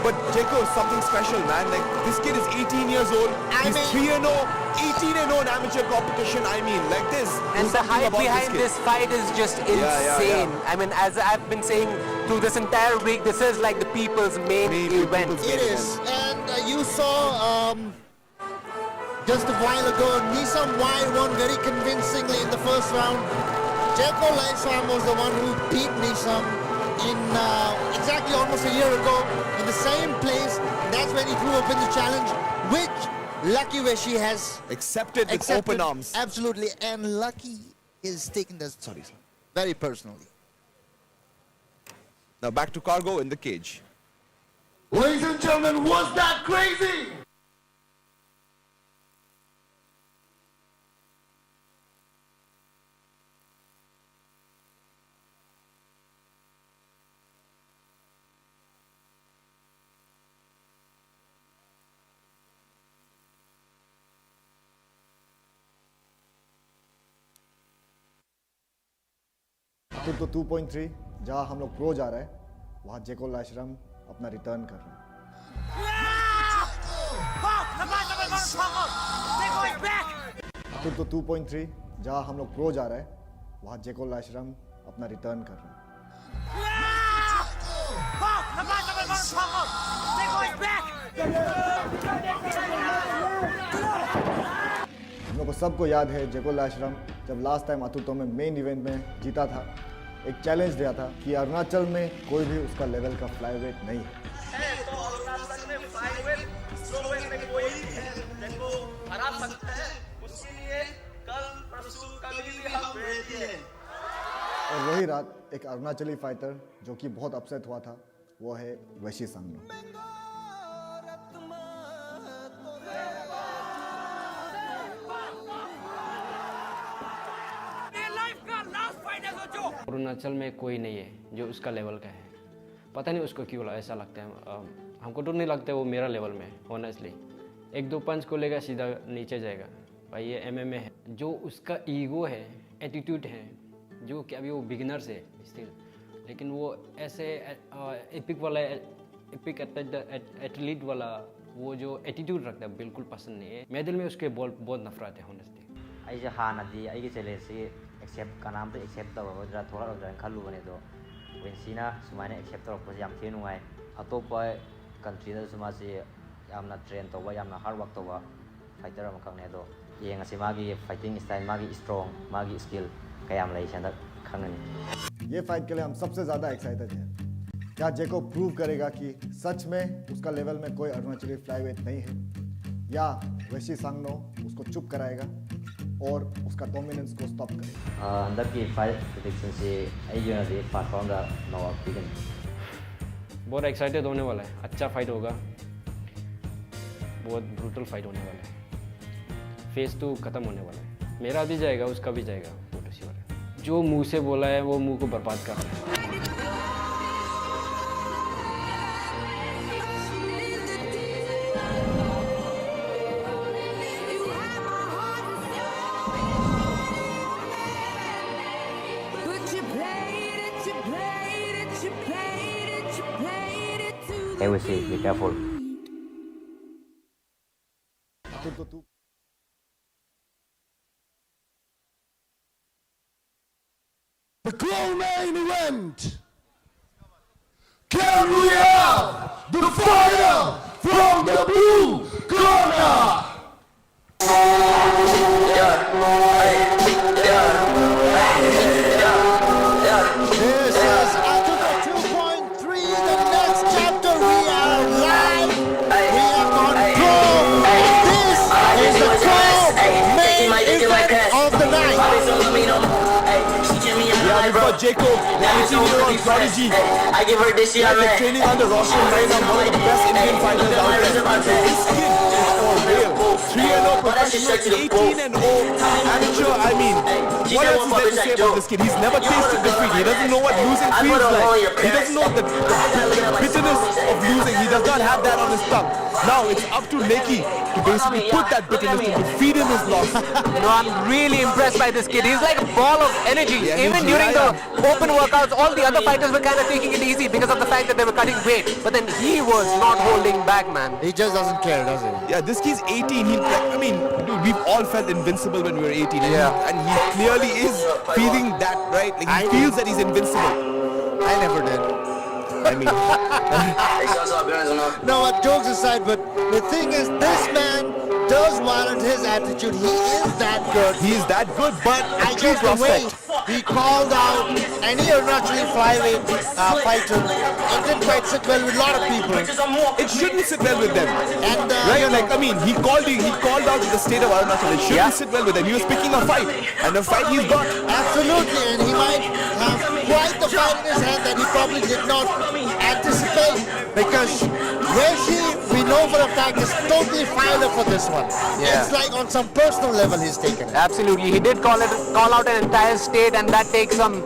But JEKO is something special, man. Like, this kid is 18 years old. He's 3-0, 18-0 in amateur competition. I mean, like this. And the hype behind this fight is just insane. I mean, as I've been saying through this entire week, this is like the people's main event. It is. And you saw just a while ago, Nisam Y won very convincingly in the first round. JEKO LAISHRAM was the one who beat Nisam in exactly almost a year ago in the same place. That's when he grew up in the challenge, which Lucky Veshi has accepted with open arms. Absolutely, and Lucky is taking this very personally. Now back to Cargo in the cage. Ladies and gentlemen, was that crazy? तो 2.3 जहाँ हम लोग pro जा रहे हैं वहाँ जेको लाइशरम अपना रिटर्न कर रहे हैं। तो 2.3 जहाँ हम लोग प्रो जा रहे हैं वहाँ जेको लाइशरम अपना रिटर्न कर रहे हैं। हम लोग को सबको याद है जेको लाइशरम जब लास्ट टाइम अतुतो में मेन इवेंट में जीता था, एक चैलेंज दिया था कि अरुणाचल में कोई भी उसका लेवल का फ्लाईवेट नहीं है। तो अरुणाचल में फ्लाईवेट स्लोवेट में कोई है जिनको हरा सकता है, उसके लिए कल परसों कभी भी हम रेडी हैं। और वही रात एक अरुणाचली फाइटर जो कि बहुत अपसेट हुआ था, वो है वेशी संगनो। अरुणाचल में कोई नहीं है जो उसका लेवल का है। पता नहीं उसको क्यों ऐसा लगता है। हमको तो नहीं लगता है वो मेरा लेवल में ऑनेस्टली। एक दो पंच को लेगा सीधा नीचे जाएगा। भाई ये एमएमए है। जो उसका ईगो है, एटीट्यूड है, जो कि अभी वो बिगिनर्स है स्टिल, लेकिन वो ऐसे एपिक वाला एपिक एथलीट वाला वो जो एटीट्यूड रखता है बिल्कुल पसंद नहीं है। मेरे दिल में उसके बहुत नफरत है ऑनेस्टली। अइसे हानदी अइगे चैलेंज एक्सेप्ट कनाम तो एक्सेप्ट तौरद्रा थोड़ा खलुबने दो वेंसीना सुमाइना एक्सेप्ट तौरपसे याम थे नुंगाई अतोप कंट्रीदा सुमासे यामना ट्रेन तौबा यामना हार्ड वर्क तौबा फाइटर अमा खंगने दो येंगसे मागी फाइटिंग स्टाइल मागी स्ट्रांग मागी स्किल कयाम लई सेंदा खंगनी। ये फाइट के लिए हम सबसे ज़्यादा एक्साइटेड हैं। क्या जेको प्रूव करेगा कि सच में उसका लेवल में कोई अरुणाचली फ्लाईवेट नहीं है, या वेशी सांगनो उसको चुप कराएगा और उसका डोमिनेंस को स्टॉप करेगा। अंदर की फाइट प्रेडिक्शन से आइयो ना फर्स्ट राउंड दा नॉक बिगिन। बहुत एक्साइटेड होने वाला है। अच्छा फाइट होगा, बहुत ब्रूटल फाइट होने वाला है। फेज 2 खत्म होने वाला है। मेरा भी जाएगा, उसका भी जाएगा। जो मुंह से बोला है वो मुंह को बर्बाद कर रहा है। Hey, we see, be careful. The co-main event. Can we have the fighter from the blue corner? This is Atuka 2.3, the next chapter. We are live. We have gone pro. This is the co-main event of the night. Yeah, we've got JEKO, the 18-year-old prodigy. I give her this year, He's training under Roshan right now, one of the best Indian fighters out there. This kid is for real. 3-0 professional, 18-0 amateur. I mean, what else is there to say about this kid? He's never tasted defeat. He doesn't know what losing feels like. He doesn't know the bitterness of losing. He does not have that on his tongue. Now it's up to Neki to basically put that bitterness to feed him his loss. No, I'm really impressed by this kid. He's like a ball of energy. Yeah, Even during the open workouts, all the other fighters were kind of taking it easy because of the fact that they were cutting weight. But then he was not holding back, man. He just doesn't care, does he? Yeah, this kid's 18. I mean, dude, we've all felt invincible when we were 18. And he clearly is feeling that, right? Like he feels that he's invincible. I never did. I mean, no, jokes aside, but the thing is, this man does warrant his attitude. He is that good. He is that good, but I guess the way he called out any naturally flyweight fighter, it didn't quite sit well with a lot of people. It shouldn't sit well with them. And right? Like, I mean, he called out the state of Arunachal. It shouldn't sit well with them. He was picking a fight, and the fight he's got. Absolutely, and he might have quite the fight in his hand that he probably did not anticipate, because we know for a fact, is totally fired up for this one. Yeah. It's like on some personal level he's taken it. Absolutely. He did call out an entire state, and that takes some,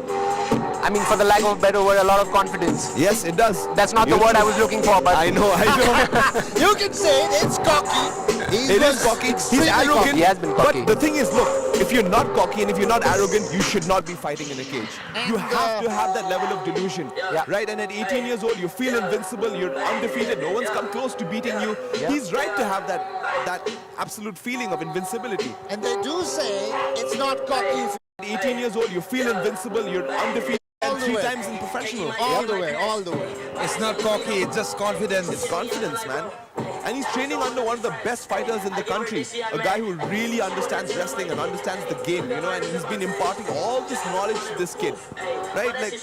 I mean, for the lack of a better word, a lot of confidence. Yes, it does. That's not the word I was looking for, but I know. You can say it's cocky. It is cocky. He's arrogant. Cocky. He has been cocky. But the thing is, look, if you're not cocky and if you're not arrogant, you should not be fighting in a cage. You have to have that level of delusion, right? And at 18 years old, you feel invincible. You're undefeated. No one's come close to beating you. He's right to have that absolute feeling of invincibility. And they do say it's not cocky. At 18 years old, you feel invincible. You're undefeated. And 3 times in professional. All the way. It's not cocky, it's just confidence. It's confidence, man. And he's training under one of the best fighters in the country. A guy who really understands wrestling and understands the game, you know, and he's been imparting all this knowledge to this kid. Right? Like,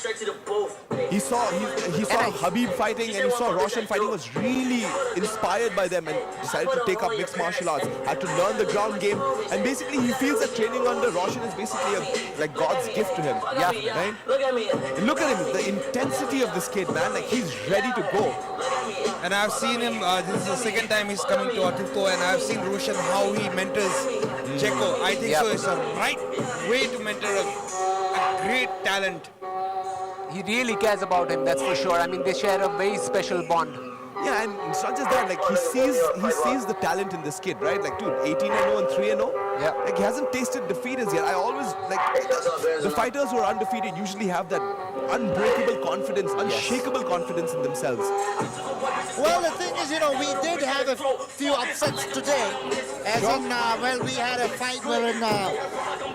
he saw Habib fighting and he saw Roshan fighting, was really inspired by them and decided to take up mixed martial arts, had to learn the ground game, and basically he feels that training under Roshan is basically like God's gift to him. Yeah. Right? Look at him, the intensity of this kid, man. Like, he's ready to go. And I've seen him, this is the second time he's coming to Atuto, and I've seen Roshan, how he mentors JEKO. I think so it's a right way to mentor a great talent. he really cares about him, that's for sure. I mean, they share a very special bond. Yeah, and it's not just that, like he sees the talent in this kid, right? Like, dude, 18-0 and 3-0. Yeah. Like, he hasn't tasted defeat as yet. I always, like, the fighters who are undefeated usually have that unbreakable confidence, unshakable confidence in themselves. Well, the thing is, you know, we did have a few upsets today. As in, well, we had a fight wherein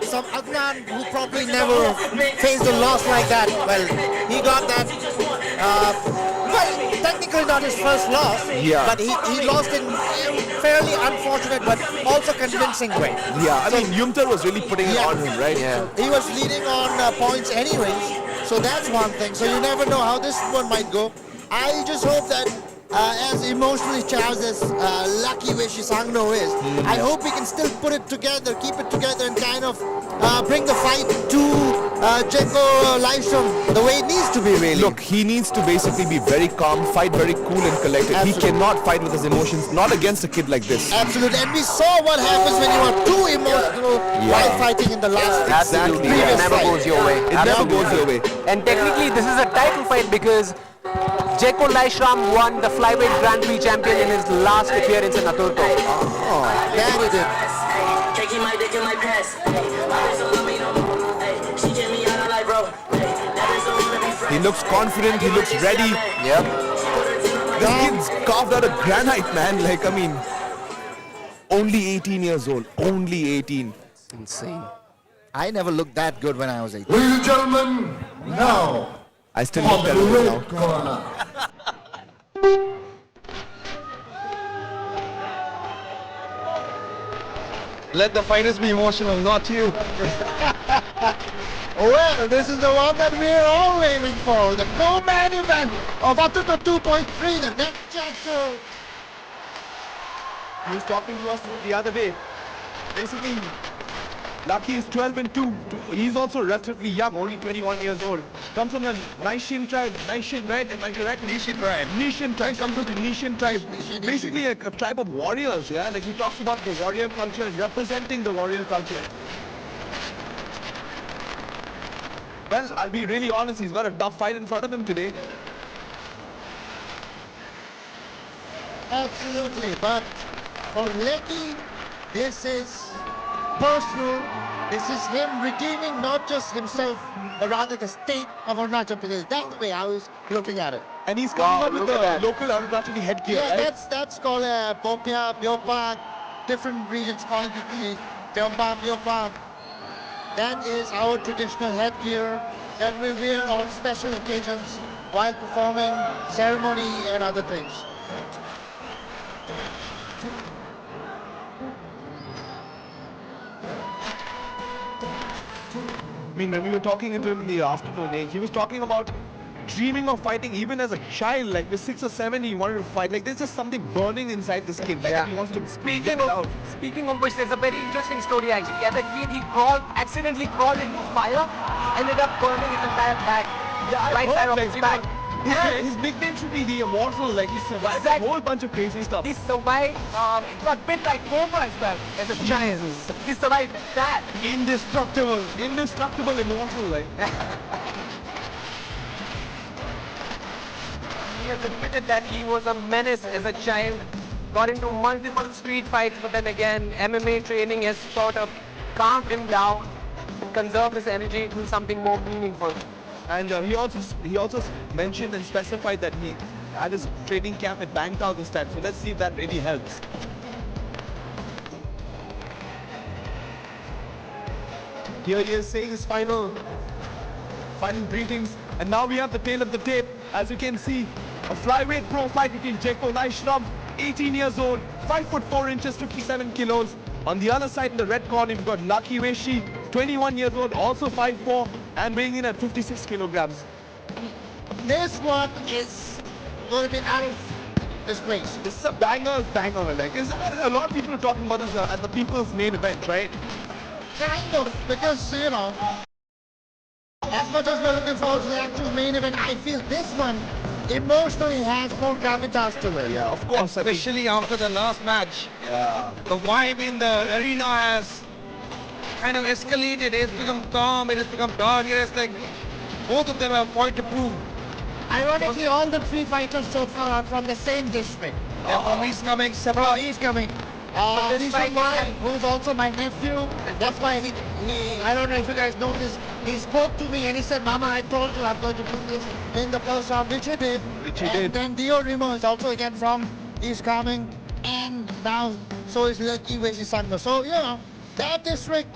some Adnan, who probably never faced a loss like that, well, he got that, well, technically not his first loss, but he lost in a fairly unfortunate but also convincing way. Yeah, I mean, Yumtar was really putting it on him, right? Yeah. He was leading on points anyways, so that's one thing. So you never know how this one might go. I just hope that as emotionally charged as Lucky Sangno is, I hope he can still put it together, keep it together, and kind of bring the fight to JEKO Laishram the way it needs to be, really. Look, he needs to basically be very calm, fight very cool and collected. Absolutely. He cannot fight with his emotions, not against a kid like this. Absolutely, and we saw what happens when you are too emotional while fighting in the last Absolutely, it never goes your way. It never goes your way. And technically, this is a title fight because JEKO Laishram won the flyweight Grand Prix champion in his last appearance in Aturto. Oh, yeah, he did. He looks confident, he looks ready. Yep. This kid's carved out of granite, man. Like, I mean, only 18 years old. Only 18. Insane. I never looked that good when I was 18. Ladies and gentlemen, now I still on look the better red now. corner. Let the fighters be emotional, not you. Well, this is the one that we're all aiming for. The co-main event of Atuto 2.3, the next chapter. He was talking to us the other day. Basically, Lucky is 12-2. He's also relatively young, only 21 years old. Comes from the Nishin tribe. Nishin, right? Am I correct? Nishin tribe. Nishin tribe comes from the Nishin tribe. Basically a tribe of warriors, yeah? Like, he talks about the warrior culture, representing the warrior culture. Well, I'll be really honest, he's got a tough fight in front of him today. Absolutely, but for Lecky, this is personal. This is him redeeming not just himself, but rather the state of Arunachal Pradesh. That's the way I was looking at it. And he's coming up with the local Arunachali headgear, Yeah, right? that's called Popia, Byopa. Different regions call it differently. Byompa, Byopa. That is our traditional headgear that we wear on special occasions while performing ceremony and other things. I mean, when we were talking to him in the afternoon, he was talking about dreaming of fighting even as a child. Like, with 6 or 7, he wanted to fight. Like, there's just something burning inside this kid. Like, he wants to Speaking of which, there's a very interesting story actually. As a kid, he accidentally crawled into fire, ended up burning his entire back. Right side of his back. His nickname should be the Immortal. Like, he survived a whole bunch of crazy stuff. He survived, he got bit like Cobra as well as a giant. He survived that. Indestructible, Immortal. Like. He has admitted that he was a menace as a child, got into multiple street fights, but then again, MMA training has sort of calmed him down and conserved his energy to something more meaningful. And he also mentioned and specified that he had his training camp at Bangkok this time. So let's see if that really helps. Here he is saying his final greetings. And now we have the tail of the tape. As you can see, a flyweight pro fight between JEKO LAISHRAM, 18 years old, 5 foot 4 inches, 57 kilos. On the other side, in the red corner, you've got Lucky Weshi, 21 years old, also 5'4", and weighing in at 56 kilograms. This one is going to be out of this place. This is a banger. Like, a lot of people are talking about this as the people's main event, right? Kind of, because, you know, as much as we're looking forward to the actual main event, I feel this one emotionally has more gravitas to it. Yeah, of course. Especially after the last match. Yeah. The vibe in the arena has kind of escalated. It's become calm, it has become dark. It's like both of them have a point to prove. Ironically, all the 3 fighters so far are from the same district. He's coming. Oh, he's coming. This guy, who's also my nephew, and that's why he, I don't know if you guys noticed, he spoke to me and he said, Mama, I told you I'm going to do this in the first round, which he did. And then Dio Rimo is also again from East Coming, and now so is Lucky Weshi Sangha. So, you know, that district,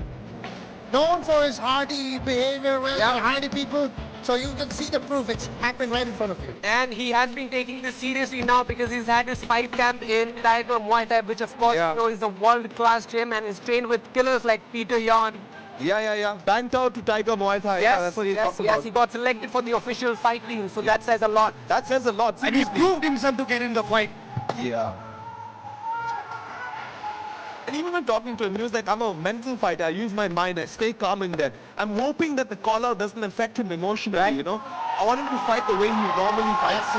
known for his hardy behavior, hardy people, so you can see the proof. It's happening right in front of you. And he has been taking this seriously now because he's had his fight camp in Tiger Muay Thai, which of course, you know, is a world-class gym and is trained with killers like Peter Yan. Yeah. Banked out to Tiger Muay Thai. Yes, that's what he's talking about. he got selected for the official fight team, so that says a lot. That says a lot. And he proved himself to get in the fight. Yeah. And even when talking to him, he was like, I'm a mental fighter. I use my mind. I stay calm in there. I'm hoping that the collar doesn't affect him emotionally, you know? I want him to fight the way he normally fights.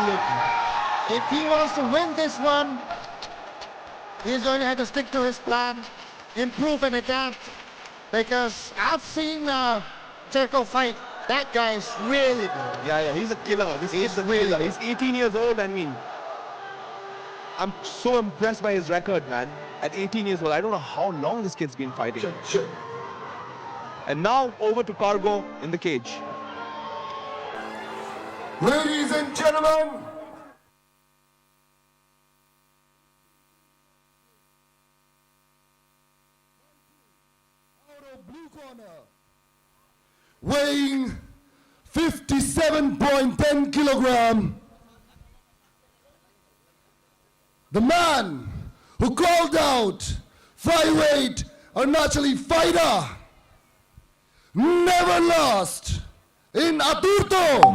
If he wants to win this one, he's going to have to stick to his plan, improve and adapt. Because I've seen JEKO fight. That guy is really good. Yeah, he's a killer. He's a killer. He's 18 years old. I mean, I'm so impressed by his record, man. At 18 years old, I don't know how long this kid's been fighting. Sure. And now over to Cargo in the cage. Ladies and gentlemen, out of blue corner, weighing 57.10 kilogram, the man who called out flyweight Arunachali fighter, never lost in Aturto,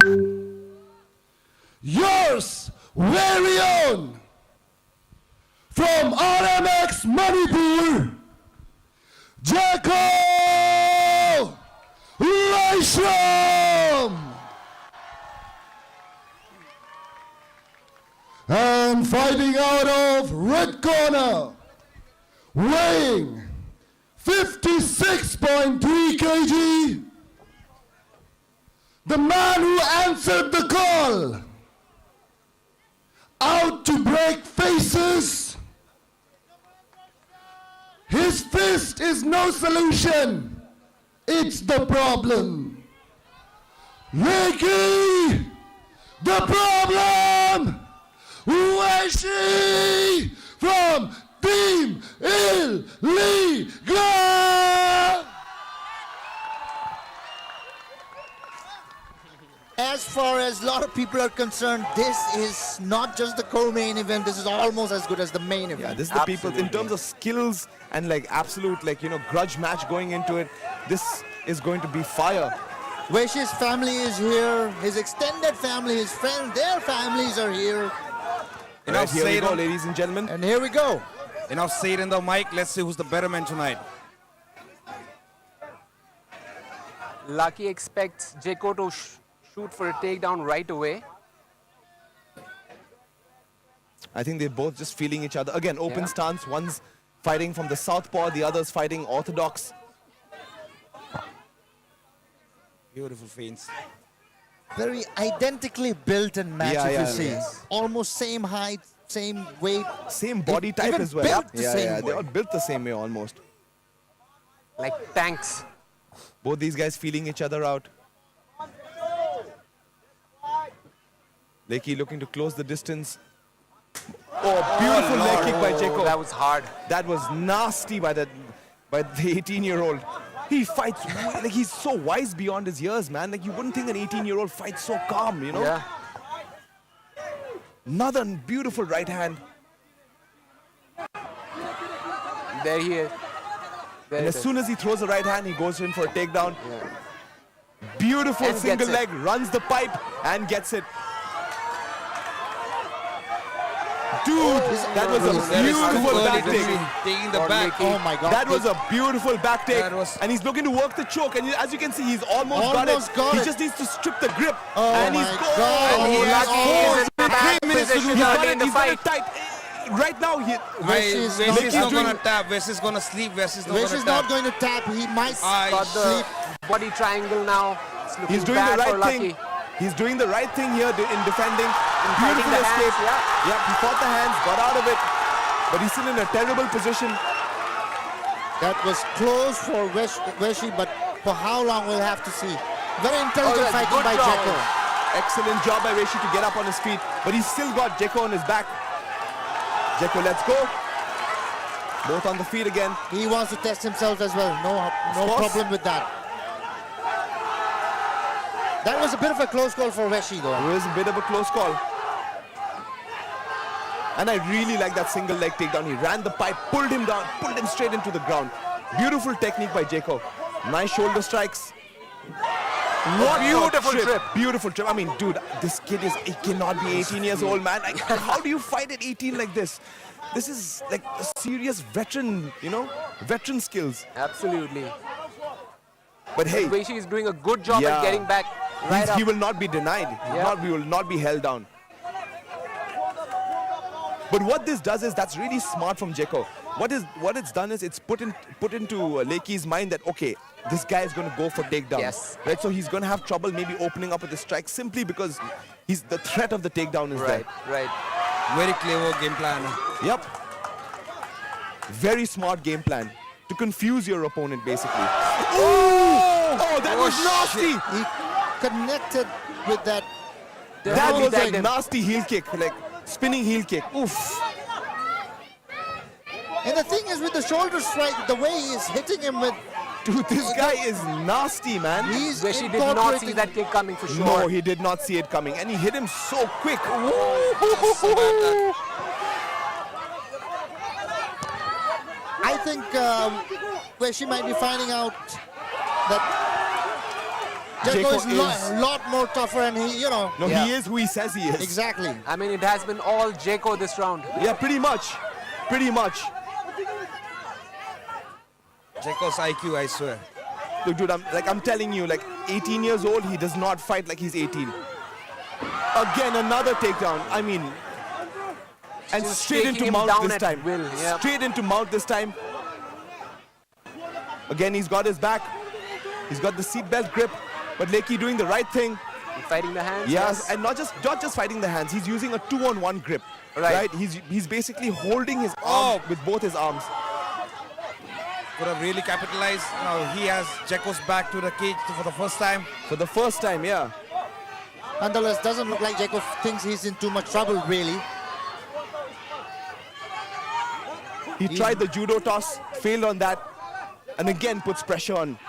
yours very own, from RMX Manipur, JEKO LAISHRAM. And fighting out of red corner, weighing 56.3 kg, the man who answered the call, out to break faces, His fist is no solution. It's the problem. Lakey, the problem. Weshi from Team Illegal. As far as a lot of people are concerned, this is not just the co-main event. This is almost as good as the main event. Yeah, this is the people in terms of skills and like absolute like grudge match going into it. This is going to be fire. Veshi's family is here. His extended family, his friends, their families are here. Right, here we go, ladies and gentlemen. And here we go. Enough say it in the mic. Let's see who's the better man tonight. Lucky expects JEKO to shoot for a takedown right away. I think they're both just feeling each other. Again, open Yeah. stance. One's fighting from the southpaw, the other's fighting orthodox. Beautiful feints. Very identically built and matched, Yeah, if yeah, you see. yes. Almost same height, same weight. Same body type Even as well. built the yeah, same yeah, way. they're all built the same way almost. Like tanks. Both these guys feeling each other out. Lakey looking to close the distance. Oh, beautiful leg kick by JEKO. That was hard. That was nasty by the 18-year-old. He fights like he's so wise beyond his years, man. Like you wouldn't think an 18-year-old fights so calm, you know? Yeah. Another beautiful right hand. There he is. There And it as is. soon as he throws the right hand, he goes in for a takedown. Beautiful And single gets it. leg, runs the pipe and gets it. Dude, that was a beautiful back take. Taking the back. Oh my God. That was a beautiful back take. That was- And he's looking to work the choke. And as you can see, he's almost Almost got he it. just needs to strip the grip. Oh and my he's God. And he Oh, has oh, in the back position He's got early it, in the he's got it fight. tight. Right now, Veshi's Veshi's not not gonna doing- tap. Veshi's gonna sleep. Veshi's not Veshi's gonna not tap. going to tap. He might Got the body triangle now. It's looking he's doing the bad for right Lucky. thing. He's doing the right thing here in defending. fighting Beautiful the hands, escape. yeah. Yep, he fought the hands, got out of it. But he's still in a terrible position. That was close for Veshi, but for how long we'll have to see. Very intelligent that's fighting good by job. JEKO. Excellent job by Veshi to get up on his feet. But he's still got JEKO on his back. JEKO, let's go. Both on the feet again. He wants to test himself as well. No course. problem with that. That was a bit of a close call for Veshi though. It was a bit of a close call. And I really like that single leg takedown. He ran the pipe, pulled him down, pulled him straight into the ground. Beautiful technique by JEKO. Nice shoulder strikes. What beautiful a trip. Beautiful trip. I mean, dude, this kid he cannot be 18 years old, man. Like, how do you fight at 18 like this? This is like a serious veteran, veteran skills. Absolutely. But hey, Veshi is doing a good job Yeah. at getting back right up. he will not be denied. He will not be held down. But what this does is that's really smart from JEKO. What it's done is it's put into Lakey's mind that okay, this guy is going to go for takedown. Yes. Right. So he's going to have trouble maybe opening up with the strike simply because the threat of the takedown is Right, right. Very clever game plan. there. Yep. Very smart game plan to confuse your opponent basically. Oh, that was nasty. He connected with that. That was tagged a him. nasty heel kick, like spinning heel kick. Oof. And the thing is with the shoulder strike, the way he's hitting him with, Dude, this guy is nasty, man. he's Veshi did not see incorporating. that kick coming for sure. No, he did not see it coming, and he hit him so quick. I think Veshi might be finding out that JEKO JEKO is is- a lot more tougher, and he, No, Yeah. he is who he says he is. exactly. I mean, it has been all JEKO this round. Yeah, pretty much. Pretty much. JEKO's IQ, I swear. Look, dude, I'm telling you, like 18 years old, he does not fight like he's 18. Again, another takedown. I mean, and Just straight taking into him mount down this at time. will, yeah. Straight into mount this time. Again, he's got his back. He's got the seatbelt grip, but Lakey doing the right thing. Fighting the hands. Yes, and not just fighting the hands. He's using a 2-on-1 grip. Right. He's basically holding his arm with both his arms. could have really capitalized. Now he has JEKO's back to the cage for the first time. For the first time, yeah. Nonetheless, doesn't look like JEKO thinks he's in too much trouble, really. He tried the judo toss, failed on that, and again puts pressure on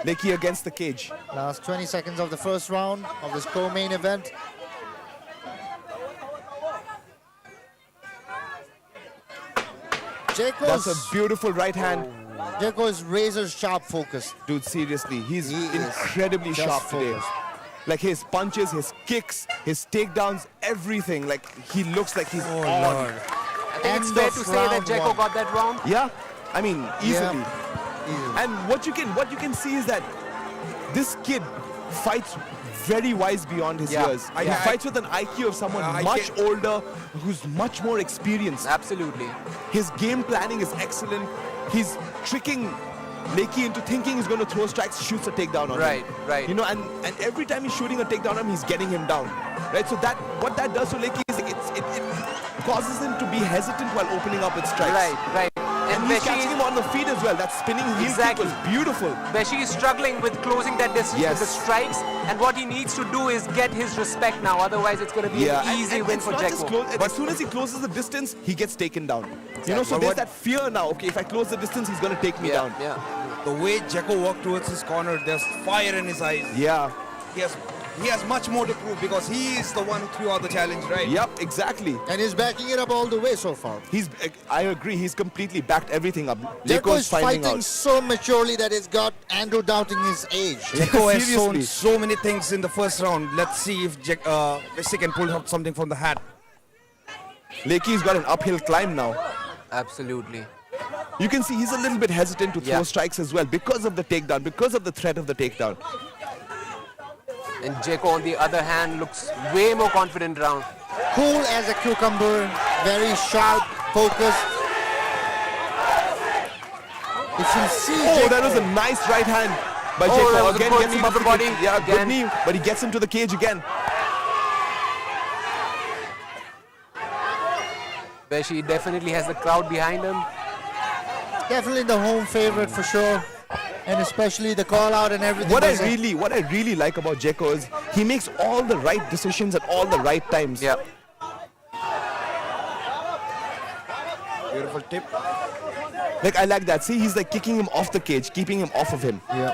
Lakey against the cage. Last 20 seconds of the first round of this co-main event. That's a beautiful right hand. JEKO is razor sharp focused. Dude, seriously, he's incredibly sharp today. Like his punches, his kicks, his takedowns, everything. Like he looks like he's on. I think it's fair to say that JEKO got that round. Yeah, I mean easily. Easily. And what you can see is that this kid fights very wise beyond his years. He fights with an IQ of someone much older, who's much more experienced. Absolutely. His game planning is excellent. He's tricking Lakey into thinking he's going to throw strikes, shoots a takedown on him. Right. You know, and every time he's shooting a takedown on him, he's getting him down. Right. So that what that does to Lakey is it causes him to be hesitant while opening up with strikes. Right. And he's catching him on the feet as well. That spinning heel kick was beautiful. Beshi is struggling with closing that distance with the strikes, and what he needs to do is get his respect now. Otherwise, it's going to be an easy win for JEKO. As soon as he closes the distance, he gets taken down. You know, so there's that fear now. Okay, if I close the distance, he's going to take me down. Yeah. The way JEKO walked towards his corner, there's fire in his eyes. Yeah. He has much more to prove because he is the one who threw out the challenge, right? Yep, exactly. And he's backing it up all the way so far. I agree. He's completely backed everything up. JEKO is fighting so maturely that it's got Andrew doubting his age. JEKO has shown so many things in the first round. Let's see if Beshi can pull out something from the hat. Lakey's got an uphill climb now. Absolutely. You can see he's a little bit hesitant to throw strikes as well because of the takedown, because of the threat of the takedown. And JEKO, on the other hand, looks way more confident round. Cool as a cucumber, very sharp, focused. If you see JEKO, that was a nice right hand by JEKO. That was Again, a good gets him knee up to the body. Yeah, Again. good knee, but he gets him to the cage again. Beshi definitely has the crowd behind him. definitely the home favorite for sure. And especially the call out and everything. What I really like about JEKO is he makes all the right decisions at all the right times. Yeah. Beautiful tip. Like I like that. See, he's like kicking him off the cage, keeping him off of him. Yeah.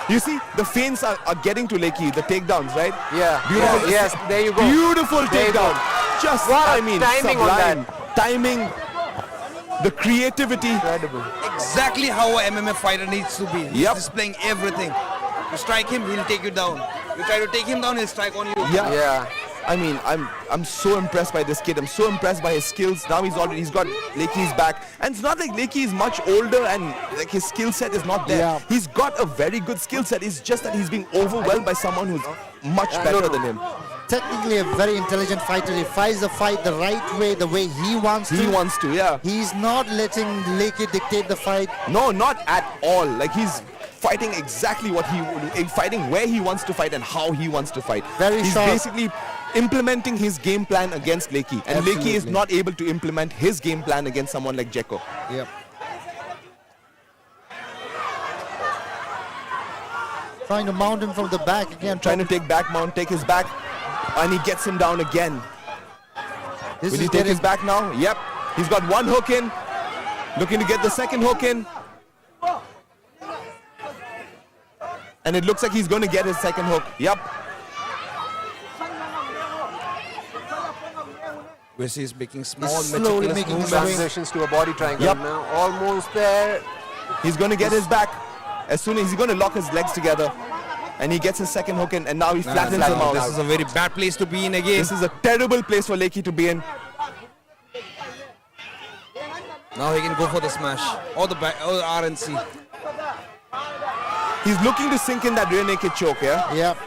You see, the feints are getting to Lakey, the takedowns, right? Yeah. Beautiful. Yes, there you go. Beautiful There you go. takedown. Just, What I mean, timing on sublime. that. Timing, the creativity. Incredible. Exactly how an MMA fighter needs to be. He's Yep. displaying everything. You strike him, he'll take you down. You try to take him down, he'll strike on you. Yeah. Yeah. I mean, I'm so impressed by this kid. I'm so impressed by his skills. Now he's got Lakey's back. And it's not like Lakey is much older and like his skill set is not there. Yeah. He's got a very good skill set. It's just that he's being overwhelmed by someone who's much better than him. Technically a very intelligent fighter. He fights the fight the right way, the way he wants to. He wants to, yeah. He's not letting Lakey dictate the fight. No, not at all. Like he's fighting exactly what fighting where he wants to fight and how he wants to fight. Very he's sharp. basically implementing his game plan against Lakey, and Absolutely. Lakey is not able to implement his game plan against someone like JEKO. Yep. Trying to mount him from the back again. Trying to take back mount, take his back, and he gets him down again. This Will is he take getting- his back now? Yep. He's got one hook in, looking to get the second hook in. And it looks like he's going to get his second hook. Yep. Wes is making small, Slowly meticulous making his movements. way. Transitions to a body triangle Yep. now. Almost there. He's going to get his back. As soon as he's going to lock his legs together. And he gets his second hook in, and now he flattens him out. This is a very bad place to be in again. This is a terrible place for Lakey to be in. Now he can go for the smash or the back, or the RNC. He's looking to sink in that rear naked choke, yeah? Yep.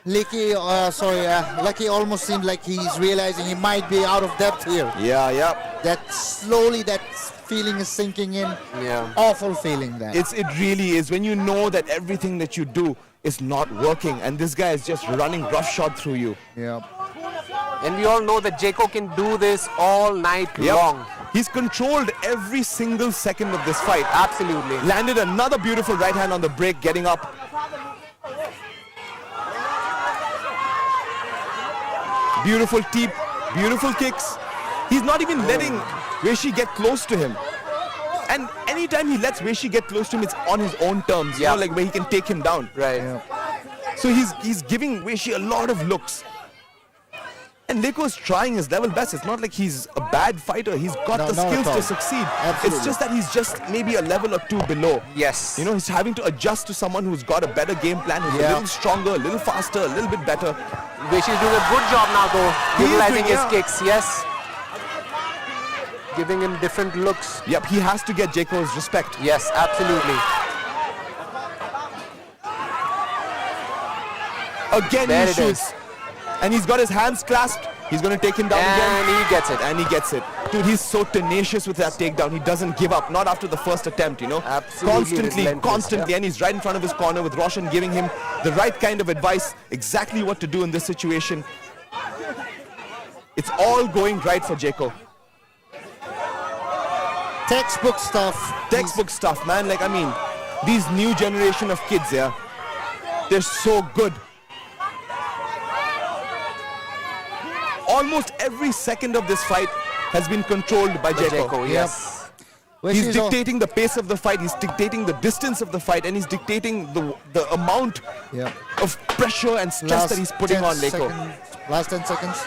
Lucky almost seemed like he's realizing he might be out of depth here. Yeah, yeah. That slowly that feeling is sinking in. Yeah. Awful feeling that. It really is. When you know that everything that you do is not working, and this guy is just running roughshod through you. Yeah. And we all know that JEKO can do this all night Yep. long. He's controlled every single second of this fight. Absolutely. Landed another beautiful right hand on the break, getting up. Beautiful teep, beautiful kicks. He's not even letting Weishi get close to him. And anytime he lets Weishi get close to him, it's on his own terms, you know, like where he can take him down. Right. So he's giving Weishi a lot of looks. And Leko is trying his level best. It's not like he's a bad fighter. He's got No, the not at skills all. to succeed. Absolutely. It's just that he's just maybe a level or two below. Yes. You know, he's having to adjust to someone who's got a better game plan, who's a little stronger, a little faster, a little bit better. Weishi is doing a good job now though, He is utilizing doing, his yeah. kicks, yes. Giving him different looks. Yep, he has to get JEKO's respect. Yes, absolutely. Again There he it shoots. is. And he's got his hands clasped. He's going to take him down again. And he gets it. And he gets it. Dude, he's so tenacious with that takedown. He doesn't give up. Not after the first attempt, you know. Absolutely relentless, Constantly. And he's right in front of his corner with Roshan giving him the right kind of advice. Exactly what to do in this situation. It's all going right for JEKO. Textbook stuff. Textbook stuff, man. Like, I mean, these new generation of kids, yeah, they're so good. Almost every second of this fight has been controlled by JEKO. Yes. He's dictating the pace of the fight, he's dictating the distance of the fight, and he's dictating the amount of pressure and stress that he's putting on Leko. Last 10 seconds.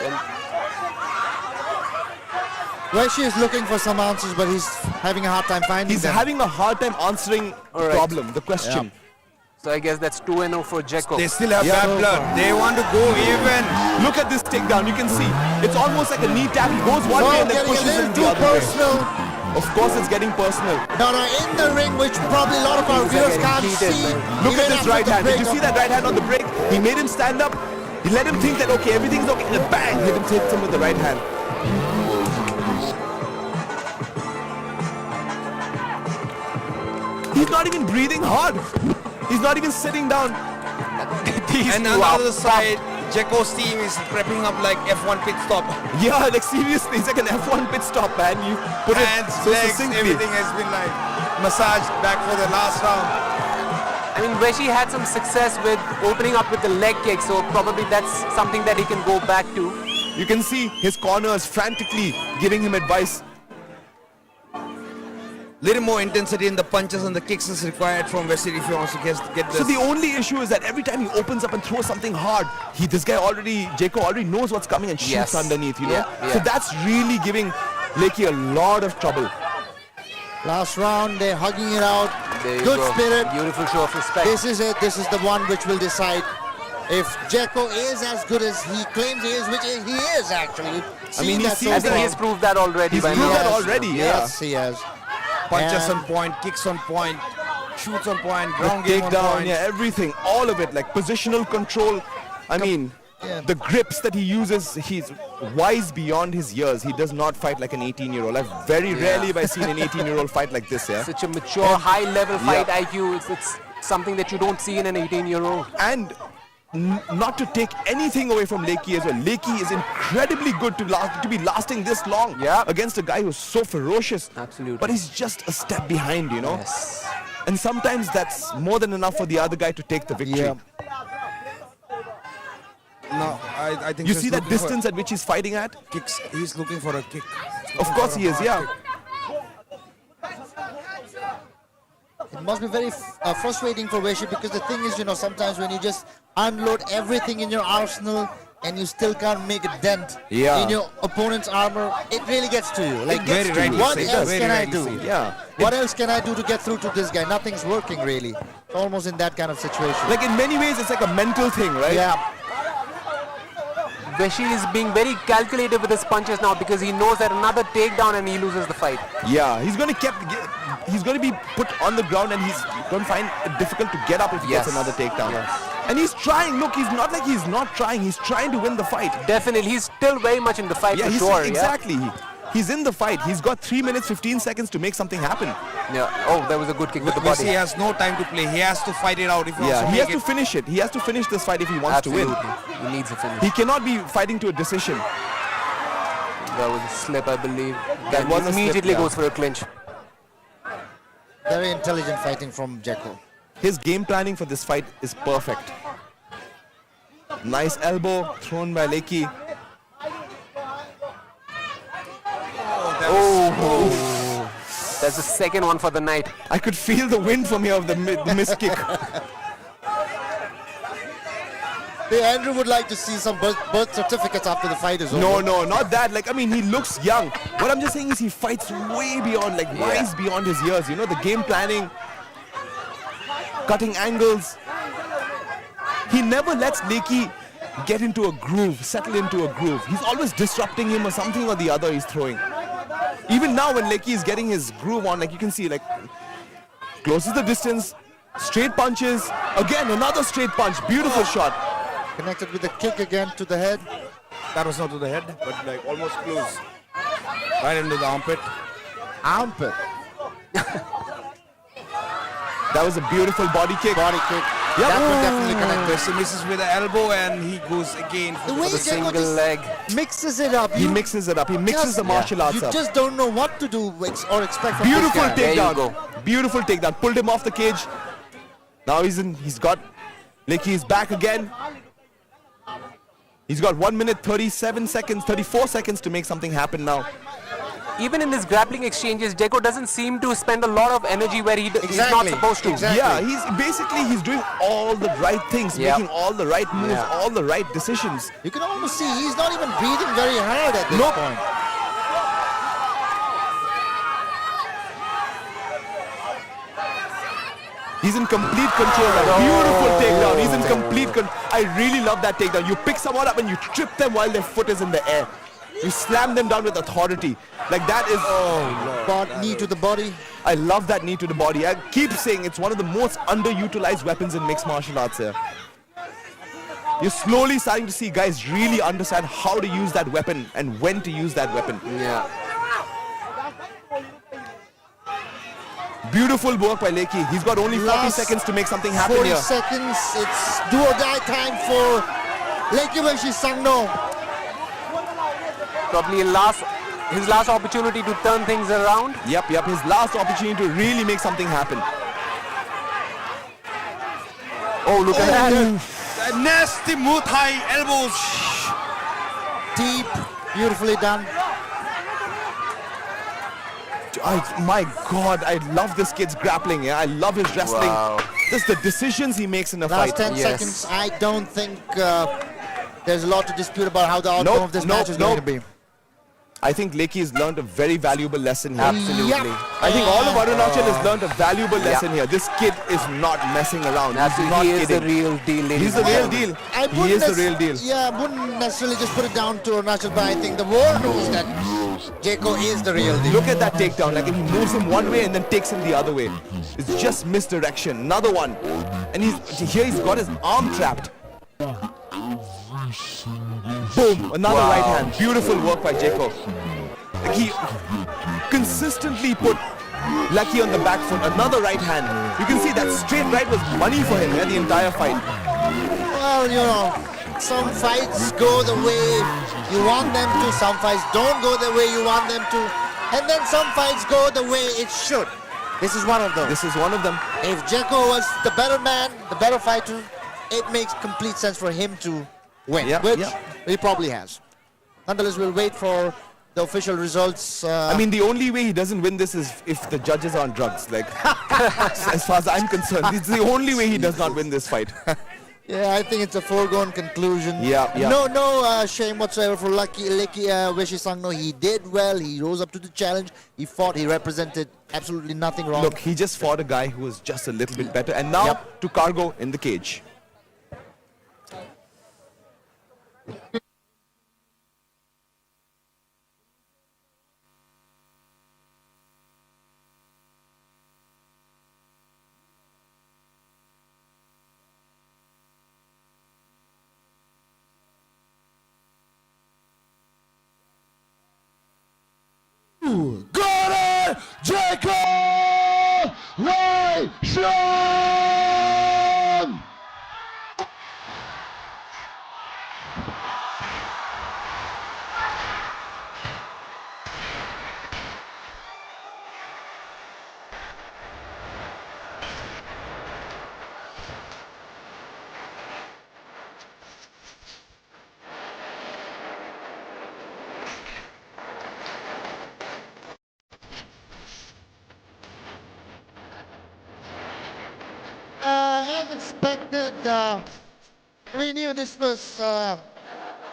Weishi is looking for some answers, but he's having a hard time finding He's them. having a hard time answering the problem, the question. So I guess that's 2-0 for JEKO. They still have bad blood. They want to go even. Look at this takedown. You can see it's almost like a knee tap. He goes one way and then pushes him the other way. Of course, it's getting personal. No, in the ring, which probably a lot of our viewers can't see. Look at this right hand. Did you see that right hand on the break? He made him stand up. He let him think that okay, everything's okay. And bang, hits him with the right hand. He's not even breathing hard. He's not even sitting down. And on the other side, JEKO's team is prepping up like F1 pit stop. Yeah, like seriously, it's like an F1 pit stop, man. You put Hands, it so legs, succinctly. everything has been like massaged back for the last round. I mean, Weishi had some success with opening up with the leg kick, so probably that's something that he can go back to. You can see his corners frantically giving him advice. Little more intensity in the punches and the kicks is required from Wesley if he wants to get this. So the only issue is that every time he opens up and throws something hard, JEKO already knows what's coming and shoots underneath, you know. So that's really giving Leki a lot of trouble. Last round, they're hugging it out. Good spirit. Beautiful show of respect. This is it. This is the one which will decide if JEKO is as good as he claims he is, which he is actually. I mean, I think he's proved that already. He's proved that already, Yes, he has. Punches on point, kicks on point, shoots on point, ground game on Takedown, point. yeah, everything, all of it, like positional control. I mean, the grips that he uses, he's wise beyond his years. He does not fight like an 18-year-old. I've very rarely have I seen an 18-year-old fight like this, yeah. Such a mature, high-level fight IQ. It's something that you don't see in an 18-year-old. And not to take anything away from Leki as well. Leki is incredibly good to be lasting this long against a guy who's so ferocious. Absolutely. But he's just a step behind, you know. Yes. And sometimes that's more than enough for the other guy to take the victory. No, I think You he's see that looking distance at which he's fighting at? for kicks. He's looking for a kick. Of course he is, yeah. It must be very frustrating for Weishi because the thing is, you know, sometimes when you just unload everything in your arsenal and you still can't make a dent in your opponent's armor, it really gets to you. Like, Very rightly what said. else Very can I rightly do? said. Yeah. What else can I do to get through to this guy? Nothing's working really. Almost in that kind of situation. Like in many ways, it's like a mental thing, right? Yeah. Weishi is being very calculated with his punches now because he knows that another takedown and he loses the fight. Yeah, he's going to be put on the ground and he's going to find it difficult to get up if he gets another takedown. And he's trying. Look, he's not like he's not trying. He's trying to win the fight. Definitely, he's still very much in the fight for sure. Exactly. He's in the fight. He's got 3 minutes, 15 seconds to make something happen. Yeah. Oh, that was a good kick with the body. He has no time to play. He has to fight it out if he wants to He make has to finish it. He has to finish this fight if he wants to win. He needs a finish. He cannot be fighting to a decision. That was a slip, I believe. That was a slip, immediately yeah. goes for a clinch. Very intelligent fighting from JEKO. His game planning for this fight is perfect. Nice elbow thrown by Lekki. Oh, that's the second one for the night. I could feel the wind from here of the missed kick. Hey, Andrew would like to see some birth certificates after the fight is over. No, not that. Like, I mean, he looks young. What I'm just saying is he fights way beyond, like, wise beyond his years. You know, the game planning, cutting angles. He never lets Lekki get into a groove, settle into a groove. He's always disrupting him or something or the other he's throwing. Even now when Lekki is getting his groove on, like you can see, like, closes the distance, straight punches. Again, another straight punch. Beautiful shot. Connected with the kick again to the head. That was not to the head, but like almost close. Right into the armpit. Armpit. That was a beautiful body kick. Body kick. Yep. That will definitely connect. This misses with the elbow and he goes again The for way The JEKO single just leg. mixes it up. He mixes it up. He mixes the martial arts You up. just don't know what to do or expect from Beautiful this guy. There you takedown. go. Beautiful takedown. Pulled him off the cage. Now he's got Lekki is back again. He's got 1 minute 37 seconds, 34 seconds to make something happen now. Even in his grappling exchanges, JEKO doesn't seem to spend a lot of energy where he's not supposed to. Exactly. Yeah, he's doing all the right things, Yep. making all the right moves, Yeah. all the right decisions. You can almost see he's not even breathing very hard at this Nope. point. He's in complete control now. Beautiful takedown. He's in complete control. I really love that takedown. You pick someone up and you trip them while their foot is in the air. You slam them down with authority. Like that is, Knee to the body. I love that knee to the body. I keep saying it's one of the most underutilized weapons in mixed martial arts here. You're slowly starting to see guys really understand how to use that weapon and when to use that weapon. Yeah. Beautiful work by Lekki. He's got only 40 Last seconds to make something happen 40 here. seconds. It's do or die time for Lekki Sangno. Probably his last opportunity to turn things around. Yep. His last opportunity to really make something happen. Oh, look at that. That nasty Muay Thai elbows. Deep, beautifully done. My God, I love this kid's grappling. Yeah, I love his wrestling. Wow. Just the decisions he makes in a Last fight. 10 Yes. seconds. I don't think there's a lot to dispute about how the outcome of this match is going to be. I think Lekki has learned a very valuable lesson here. Absolutely. Yep. I think all of Arunachal has learned a valuable lesson here. This kid is not messing around. He's not He is the kidding. real deal, ladies He's the and real gentlemen. deal. I He is the real deal. Yeah, I wouldn't necessarily just put it down to Arunachal, but I think the world knows that JEKO is the real deal. Look at that takedown. Like he moves him one way and then takes him the other way. It's just misdirection. Another one. And he's got his arm trapped. Boom. Another Wow. right hand. Beautiful work by JEKO. Like he consistently put Lekki on the back foot. Another right hand. You can see that straight right was money for him the entire fight. Well, you know, some fights go the way you want them to, some fights don't go the way you want them to, and then some fights go the way it should. This is one of those. This is one of them. If JEKO was the better man, the better fighter, it makes complete sense for him to win, Yeah, which yeah. he probably has. Nonetheless, we'll wait for the official results. I mean, the only way he doesn't win this is if the judges are on drugs. Like, as far as I'm concerned, it's the only way he does not win this fight. yeah, I think it's a foregone conclusion. Yeah. No shame whatsoever for Lekki Sangno. He did well. He rose up to the challenge. He fought. He represented absolutely nothing wrong. Look, he just fought a guy who was just a little bit better. And now to Cargo in the cage. Got it! JEKO Laishram! expected. We knew this was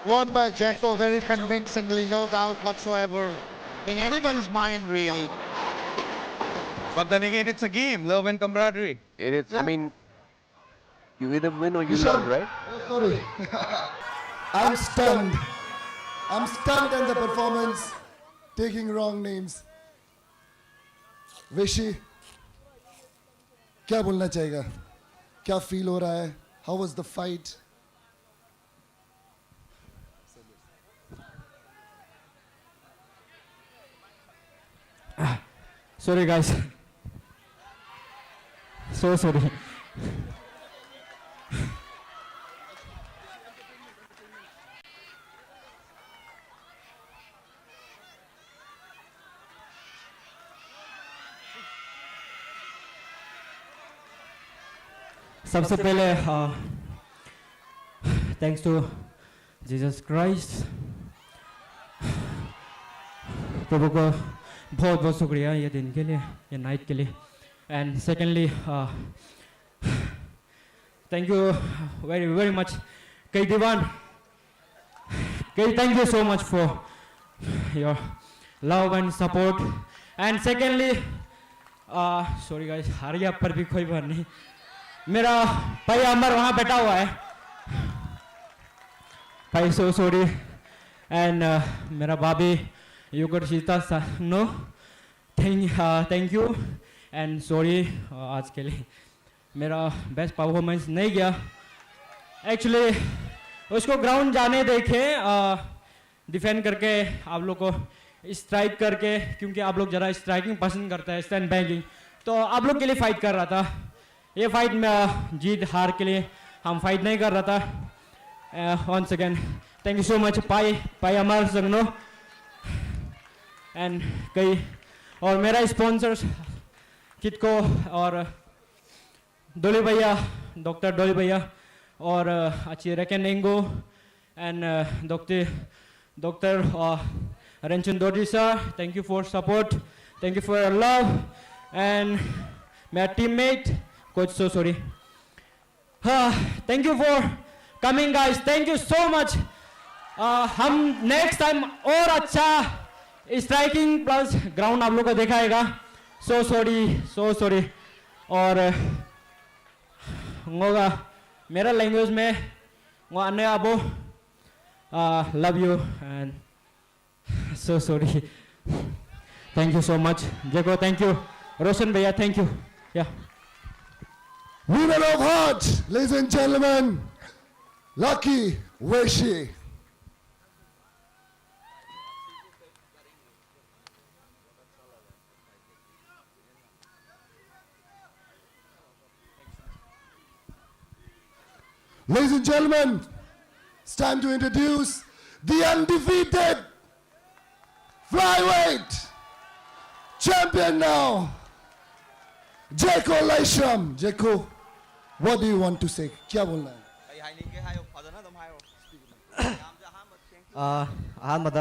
won by JEKO very convincingly, no doubt whatsoever in anyone's mind, really. But then again, it's a game, love and camaraderie. It is. I mean, you either win or you lose, right? Sorry. I'm stunned. I'm stunned at the performance. Taking wrong names. Vishi, क्या बोलना चाहेगा? क्या feel हो रहा है? How was the fight? Sorry guys. So sorry. सबसे पहले thanks to Jesus Christ, प्रभु को बहुत बहुत शुक्रिया ये दिन के लिए, ये नाइट के लिए. And secondly thank you very very much कई दीवान, कई thank you so much for your love and support. And secondly sorry guys, हारिया पर भी कोई बात नहीं, मेरा भाई अमर वहाँ बैठा हुआ है, भाई सो सॉरी. एंड मेरा भाभी युगर सीता नो थैंक यू एंड सॉरी आज के लिए मेरा बेस्ट परफॉर्मेंस नहीं गया. एक्चुअली उसको ग्राउंड जाने देखे डिफेंड करके, आप लोग को स्ट्राइक करके, क्योंकि आप लोग ज़रा स्ट्राइकिंग पसंद करते हैं, स्टैंड बैंकिंग, तो आप लोग के लिए फाइट कर रहा था. ये फाइट में जीत हार के लिए हम फाइट नहीं कर रहा था. Once again thank you so much पाई अमर संगनो एंड कई और मेरा स्पॉन्सर्स कित को और डोली भैया, डॉक्टर डोली भैया और अच्छी रेकन एंगो एंड डॉक्टर रेंचन डोडी sir, thank you for support, thank you for love. And मेरा teammate Coach, so sorry. Thank you for coming, guys. Thank you so much. हम next time और अच्छा स्ट्राइकिंग प्लस ग्राउंड आप लोग को दिखाएगा. So sorry. और होगा मेरा लैंग्वेज में वो अन्य आबो love you and so sorry. Thank you so much. JEKO, thank you. Roshan भैया, thank you. Yeah. Winner of heart, ladies and gentlemen, Lucky Weshi. Ladies and gentlemen, it's time to introduce the undefeated flyweight champion now, JEKO LAISHRAM. JEKO, what do you want to say? क्या बोलना है? अहमद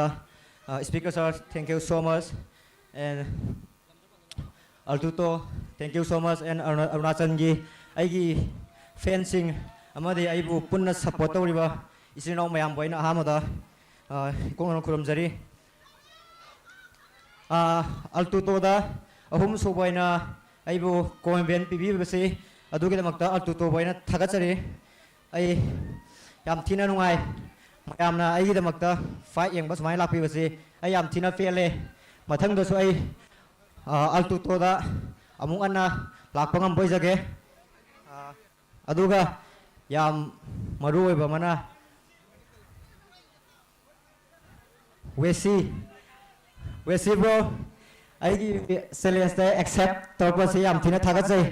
speaker sir, thank you so much. And अल्टूतो, thank you so much. And Arunachal की अगी फैंसिंग अमदी अबू पुनः सपोर्ट तौरीबा इसिन इनाउ मयाम बयना अहमद कोन खुरमजरी. अल्टूतोदा अहुम सुबयना अबू कॉन्वेंट पीबीबसे अदुगिदमक्ता अल्टूतो बयना थगचरी. आई याम थीना नुंगाई मयामना अईगिदमक्ता फाइट येंबा सुमाय लापीबसे आई याम थीना फेले. मथंगदसु आई अल्टूतोदा अमुक अन्ना लाकपा ngambojage. अदुगा याम मरु ओइबा मना वेसी ब्रो अगी चैलेंज ता एक्सेप्ट तौरपसे याम थीना थागचै.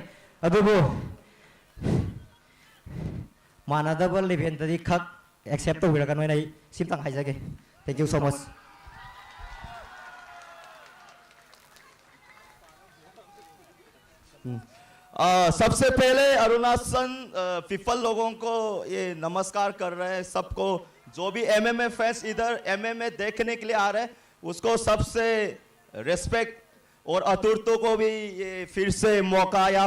अदुबो मानदब लेभेल तदी खक एक्सेप्ट तौबिरगन ओइना सिमतंग हाइजागे. Thank you so much. सबसे पहले अरुणाचल पीपल लोगों को ये नमस्कार कर रहे हैं. सबको जो भी एमएमए फैंस इधर एमएमए देखने के लिए आ रहे हैं उसको सबसे रिस्पेक्ट. और अतुर्तो को भी ये फिर से मौका या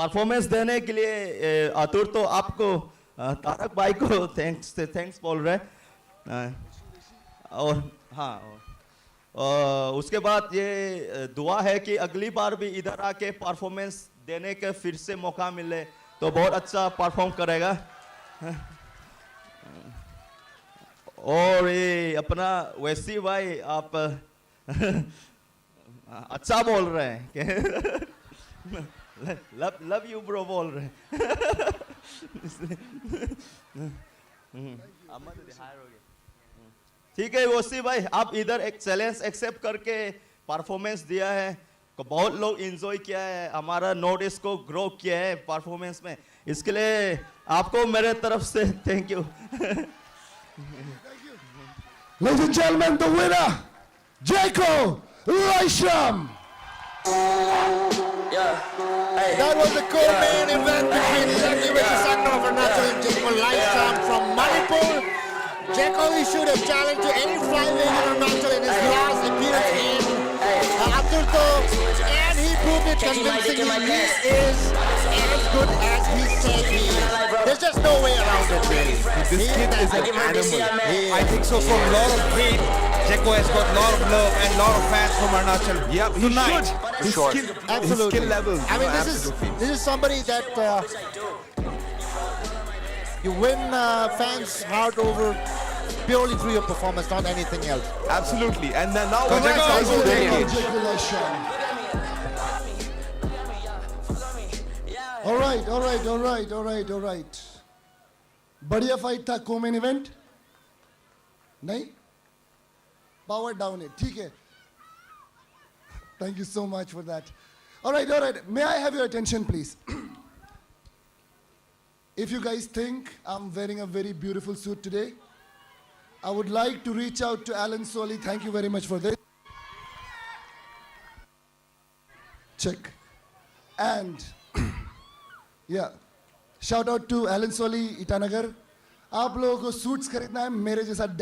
परफॉर्मेंस देने के लिए आतुर तो आपको तारक भाई को थैंक्स बोल रहे हैं। और हाँ, उसके बाद ये दुआ है कि अगली बार भी इधर आके परफॉर्मेंस देने का फिर से मौका मिले तो बहुत अच्छा परफॉर्म करेगा। और ये अपना वैसी भाई आप अच्छा बोल रहे हैं लव यू ब्रो बोल रहे हैं। ठीक है वैसी भाई, आप इधर एक चैलेंज एक्सेप्ट करके परफॉर्मेंस दिया है, बहुत लोग एंजॉय किया है, हमारा नोटिस को ग्रो किया है परफॉर्मेंस में, इसके लिए आपको मेरे तरफ से thank you. Ladies and gentlemen, the winner, JEKO LAISHRAM. That was the co-main event between Jackie versus Sangno of Arunachal and JEKO LAISHRAM from Manipur. JEKO issued a challenge to any flyweight in Arunachal in his last appearance in Aturto, and he proved it convincingly. He is as good as he said he is. There's just no way around it, really. This kid is an animal. I think so. For a lot of hate, JEKO has got a lot of love and a lot of fans from Arunachal. Yeah, he tonight. should. His Sure. skill, Absolutely. his skill levels. I mean, this is somebody that you win fans' heart over purely through your performance, not anything else. Absolutely. And then now Go, the next JEKO. guy Go, is JEKO. JEKO LAISHRAM. All right. बढ़िया fight था, को-मेन event नहीं, power down है, ठीक है। Thank you so much for that. All right. May I have your attention, please? If you guys think I'm wearing a very beautiful suit today, I would like to reach out to Alan Solly. Thank you very much for this. Check. And yeah, shout out to Alan Solly, Itanagar. आप लोगों को suits खरीदना है मेरे जैसा